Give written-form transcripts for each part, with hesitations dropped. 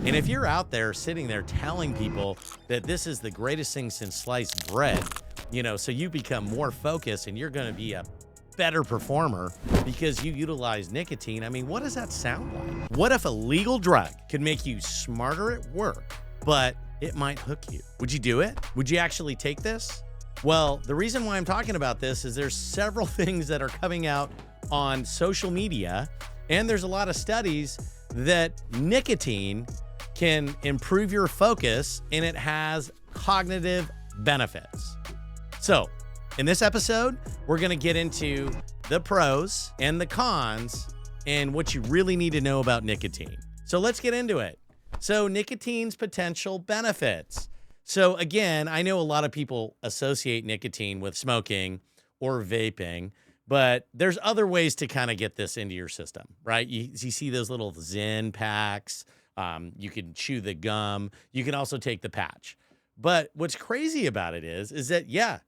And if you're out there sitting there telling people that this is the greatest thing since sliced bread, so you become more focused and you're going to be a better performer because you utilize nicotine. I mean, what does that sound like? What if a legal drug could make you smarter at work, but it might hook you? Would you do it? Would you actually take this? Well, the reason why I'm talking about this is there's several things that are coming out on social media, and there's a lot of studies that nicotine can improve your focus and it has cognitive benefits. So, in this episode, we're going to get into the pros and the cons and what you really need to know about nicotine. So, let's get into it. So, nicotine's potential benefits. So, again, I know a lot of people associate nicotine with smoking or vaping, but there's other ways to kind of get this into your system, right? You see those little Zyn packs. You can chew the gum. You can also take the patch. But what's crazy about it is that, yeah,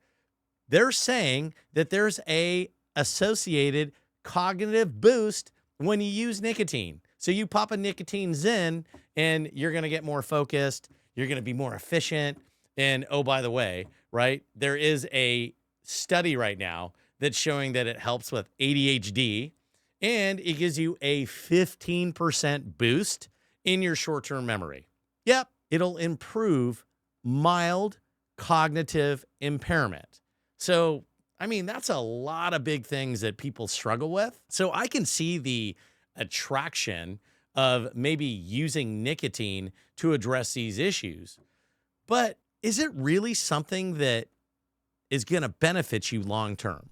they're saying that there's a associated cognitive boost when you use nicotine. So you pop a PoppinAZyn and you're going to get more focused. You're going to be more efficient. And oh, by the way, right, there is a study right now that's showing that it helps with ADHD and it gives you a 15% boost in your short-term memory. Yep, it'll improve mild cognitive impairment. So, I mean, that's a lot of big things that people struggle with. So I can see the attraction of maybe using nicotine to address these issues. But is it really something that is going to benefit you long-term?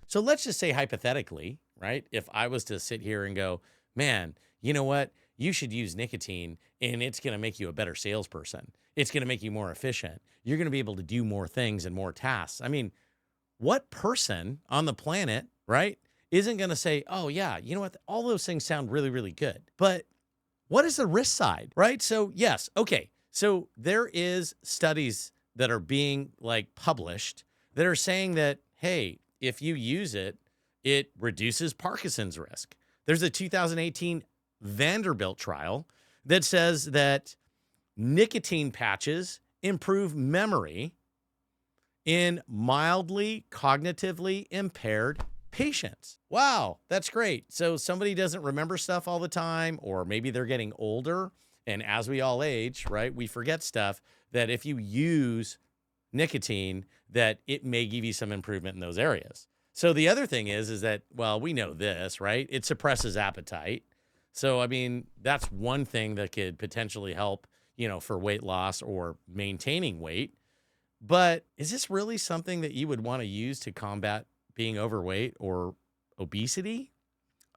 So let's just say hypothetically, right? If I was to sit here and go, man, you know what? You should use nicotine and it's going to make you a better salesperson. It's going to make you more efficient. You're going to be able to do more things and more tasks. I mean, what person on the planet, right, isn't going to say, oh, yeah, you know what? All those things sound really, really good. But what is the risk side, right? So, yes, okay. So there is studies that are being published that are saying that, hey, if you use it, it reduces Parkinson's risk. There's a 2018 Vanderbilt trial that says that nicotine patches improve memory in mildly cognitively impaired patients. Wow, that's great. So somebody doesn't remember stuff all the time, or maybe they're getting older. And as we all age, right, we forget stuff, that if you use nicotine, that it may give you some improvement in those areas. So the other thing is that, well, we know this, right? It suppresses appetite. So, I mean, that's one thing that could potentially help, for weight loss or maintaining weight. But is this really something that you would want to use to combat being overweight or obesity?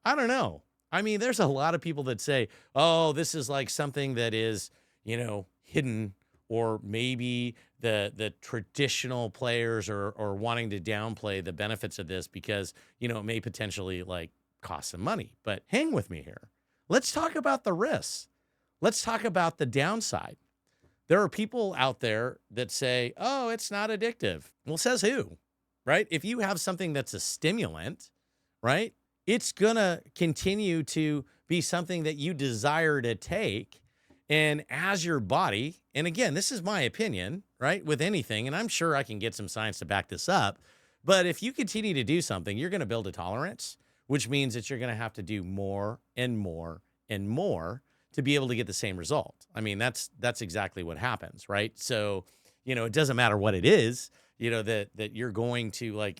I don't know. I mean, there's a lot of people that say, oh, this is like something that is, hidden, or maybe the traditional players are wanting to downplay the benefits of this because, it may potentially cost some money. But hang with me here. Let's talk about the risks. Let's talk about the downside. There are people out there that say, oh, it's not addictive. Well, says who, right? If you have something that's a stimulant, right, it's going to continue to be something that you desire to take. And as your body, and again, this is my opinion, right, with anything, and I'm sure I can get some science to back this up, but if you continue to do something, you're going to build a tolerance, which means that you're going to have to do more and more and more to be able to get the same result. I mean, that's exactly what happens, right? So, it doesn't matter what it is, that you're going to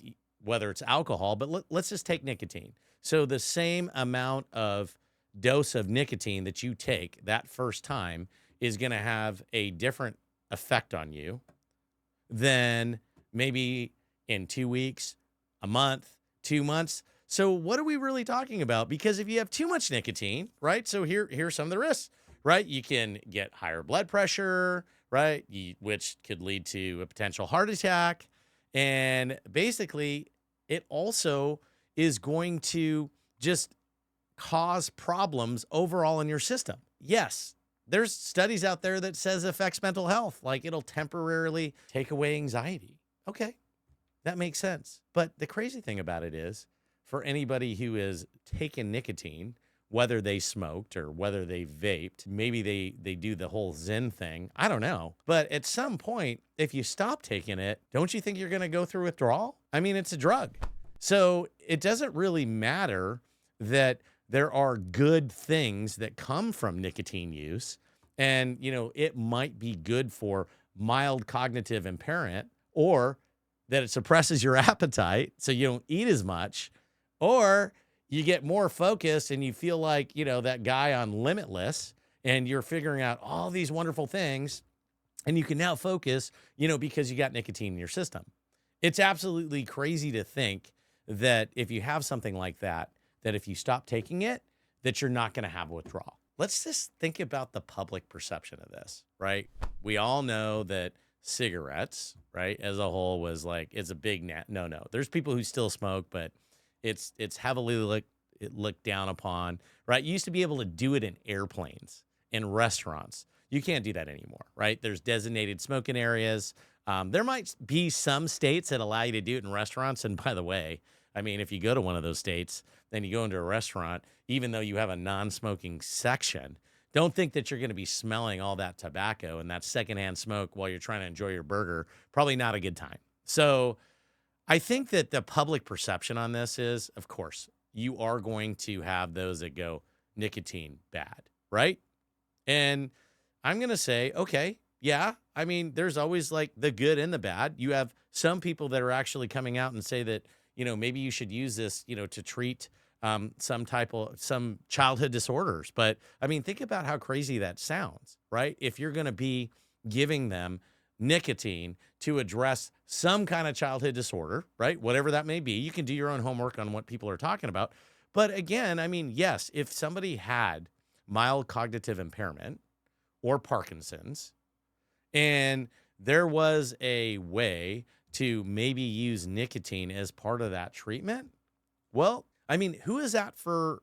whether it's alcohol, but let's just take nicotine. So the same amount of dose of nicotine that you take that first time is going to have a different effect on you than maybe in 2 weeks, a month, 2 months. So what are we really talking about? Because if you have too much nicotine, right? So here's some of the risks, right? You can get higher blood pressure, right? Which could lead to a potential heart attack. And basically, it also is going to just cause problems overall in your system. Yes, there's studies out there that says it affects mental health, like it'll temporarily take away anxiety. Okay, that makes sense. But the crazy thing about it is, for anybody who is taken nicotine whether they smoked or whether they vaped. Maybe they do the whole Zen thing. I don't know. But at some point, if you stop taking it, don't you think you're going to go through withdrawal? I mean, it's a drug. So it doesn't really matter that there are good things that come from nicotine use. And, it might be good for mild cognitive impairment, or that it suppresses your appetite so you don't eat as much, or you get more focused and you feel like, that guy on Limitless, and you're figuring out all these wonderful things, and you can now focus, because you got nicotine in your system. It's absolutely crazy to think that if you have something like that if you stop taking it, that you're not going to have withdrawal. Let's just think about the public perception of this, right? We all know that cigarettes, right, as a whole was like, it's a big no. There's people who still smoke, but it's heavily looked down upon, right? You used to be able to do it in airplanes, in restaurants. You can't do that anymore, right? There's designated smoking areas. There might be some states that allow you to do it in restaurants. And by the way, I mean, if you go to one of those states, then you go into a restaurant, even though you have a non-smoking section, don't think that you're going to be smelling all that tobacco and that secondhand smoke while you're trying to enjoy your burger. Probably not a good time. So I think that the public perception on this is, of course, you are going to have those that go nicotine bad, right? And I'm going to say, okay, yeah, I mean, there's always like the good and the bad. You have some people that are actually coming out and say that, maybe you should use this, to treat some childhood disorders. But I mean, think about how crazy that sounds, right? If you're going to be giving them nicotine to address some kind of childhood disorder, right? Whatever that may be, you can do your own homework on what people are talking about. But again, I mean, yes, if somebody had mild cognitive impairment or Parkinson's, and there was a way to maybe use nicotine as part of that treatment, well, I mean, who is that for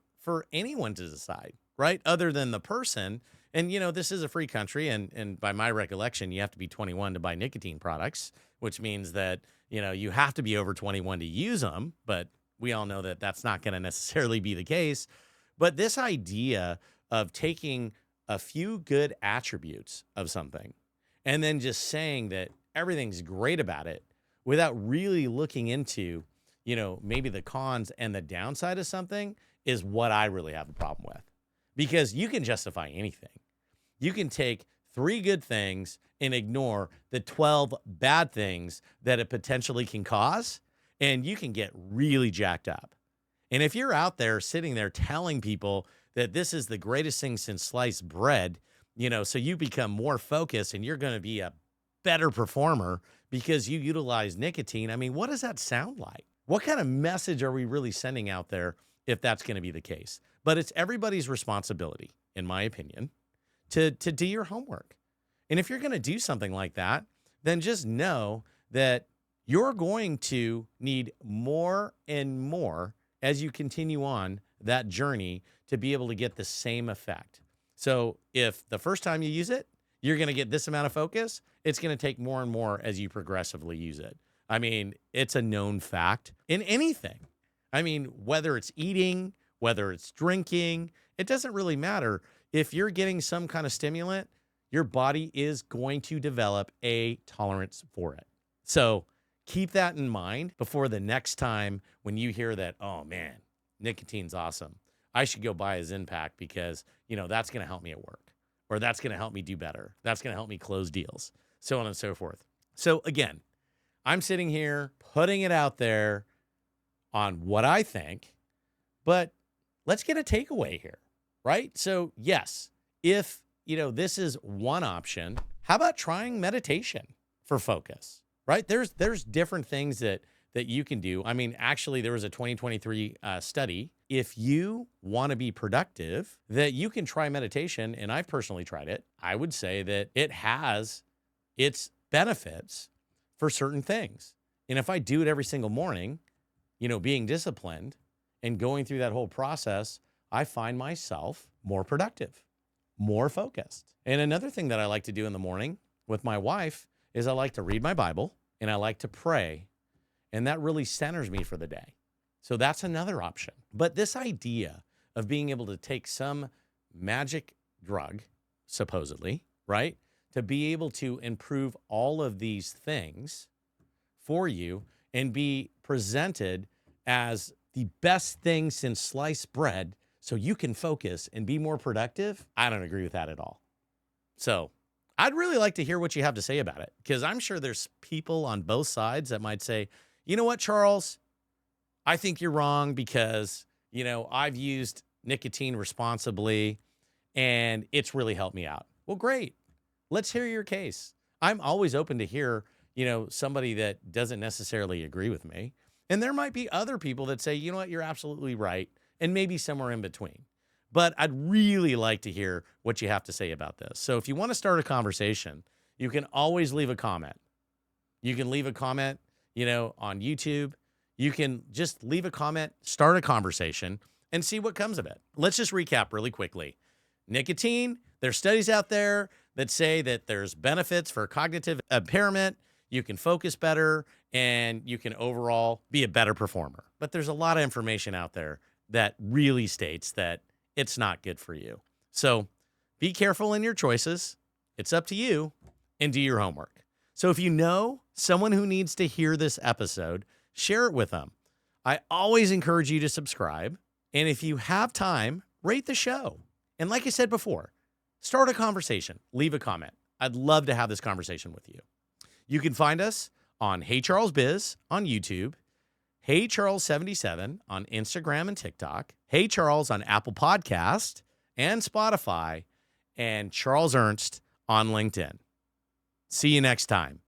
anyone to decide, right? Other than the person. And, this is a free country. And by my recollection, you have to be 21 to buy nicotine products, which means that, you have to be over 21 to use them. But we all know that that's not going to necessarily be the case. But this idea of taking a few good attributes of something and then just saying that everything's great about it without really looking into, maybe the cons and the downside of something is what I really have a problem with. Because you can justify anything. You can take 3 good things and ignore the 12 bad things that it potentially can cause, and you can get really jacked up. And if you're out there sitting there telling people that this is the greatest thing since sliced bread, so you become more focused and you're going to be a better performer because you utilize nicotine, I mean, what does that sound like? What kind of message are we really sending out there if that's going to be the case? But it's everybody's responsibility, in my opinion, to do your homework. And if you're going to do something like that, then just know that you're going to need more and more as you continue on that journey to be able to get the same effect. So if the first time you use it, you're going to get this amount of focus, it's going to take more and more as you progressively use it. I mean, it's a known fact in anything. I mean, whether it's eating, whether it's drinking, it doesn't really matter. If you're getting some kind of stimulant, your body is going to develop a tolerance for it. So keep that in mind before the next time when you hear that, oh man, nicotine's awesome. I should go buy a Zyn pack because, that's going to help me at work, or that's going to help me do better. That's going to help me close deals, so on and so forth. So again, I'm sitting here putting it out there on what I think, but let's get a takeaway here, right? So yes, if, this is one option, how about trying meditation for focus, right? There's different things that you can do. I mean, actually, there was a 2023 study. If you want to be productive, that you can try meditation, and I've personally tried it. I would say that it has its benefits for certain things. And if I do it every single morning, being disciplined and going through that whole process, I find myself more productive, more focused. And another thing that I like to do in the morning with my wife is I like to read my Bible and I like to pray. And that really centers me for the day. So that's another option. But this idea of being able to take some magic drug, supposedly, right? To be able to improve all of these things for you and be presented as the best thing since sliced bread so you can focus and be more productive. I don't agree with that at all. So I'd really like to hear what you have to say about it, because I'm sure there's people on both sides that might say, you know what, Charles, I think you're wrong because, I've used nicotine responsibly and it's really helped me out. Well, great. Let's hear your case. I'm always open to hear, somebody that doesn't necessarily agree with me. And there might be other people that say, you know what, you're absolutely right. And maybe somewhere in between. But I'd really like to hear what you have to say about this. So if you want to start a conversation, you can always leave a comment. You can leave a comment, on YouTube. You can just leave a comment, start a conversation, and see what comes of it. Let's just recap really quickly. Nicotine, there's studies out there that say that there's benefits for cognitive impairment. You can focus better and you can overall be a better performer. But there's a lot of information out there that really states that it's not good for you. So be careful in your choices. It's up to you, and do your homework. So if you know someone who needs to hear this episode, share it with them. I always encourage you to subscribe. And if you have time, rate the show. And like I said before, start a conversation, leave a comment. I'd love to have this conversation with you. You can find us on Hey Charles Biz on YouTube, Hey Charles 77 on Instagram and TikTok, Hey Charles on Apple Podcast and Spotify, and Charles Ernst on LinkedIn. See you next time.